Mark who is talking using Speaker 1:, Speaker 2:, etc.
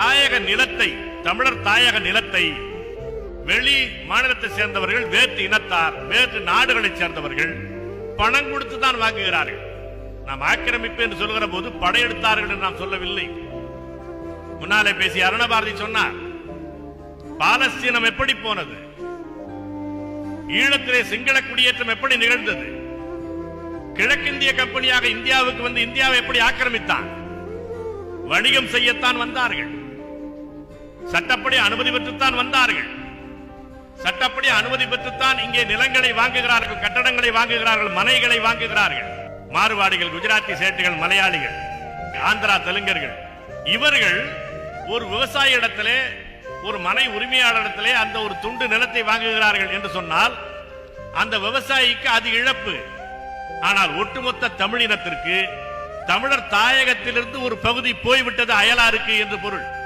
Speaker 1: தாயக நிலத்தை, தமிழர் தாயக நிலத்தை வெளி மாநிலத்தை சேர்ந்தவர்கள், வேற்று இனத்தார், வேற்று நாடுகளை சேர்ந்தவர்கள் பணம் கொடுத்து தான் வாங்குகிறார்கள். நாம் ஆக்கிரமிப்பு என்று சொல்கிற போது படையெடுத்தார்கள் என்று நாம் சொல்லவில்லை. முன்னாலே பேசிய அருணபாரதி சொன்னார், பாலஸ்தீனம் எப்படி போனது, ஈழத்திலே சிங்கள குடியேற்றம் எப்படி நிகழ்ந்தது, கிழக்கிந்திய கம்பெனியாக இந்தியாவுக்கு வந்து இந்தியாவை எப்படி ஆக்கிரமித்தான், வணிகம் செய்யத்தான் வந்தார்கள், சட்டப்படி அனுமதி பெற்றுத்தான் வந்தார்கள், சட்டப்படி அனுமதி பெற்றுத்தான் இங்கே நிலங்களை வாங்குகிறார்கள், கட்டடங்களை வாங்குகிறார்கள், மனைகளை வாங்குகிறார்கள். மார்வாடிகள், குஜராத்தி சேட்டுகள், மலையாளிகள், ஆந்திரா தெலுங்கர்கள், இவர்கள் ஒரு விவசாய இடத்திலே, ஒரு மனை உரிமையாளரிடத்திலே அந்த ஒரு துண்டு நிலத்தை வாங்குகிறார்கள் என்று சொன்னால் அந்த விவசாயிக்கு அது இழப்பு. ஆனால் ஒட்டுமொத்த தமிழினத்திற்கு, தமிழர் தாயகத்திலிருந்து ஒரு பகுதி போய்விட்டது அயலாருக்கு என்று பொருள்.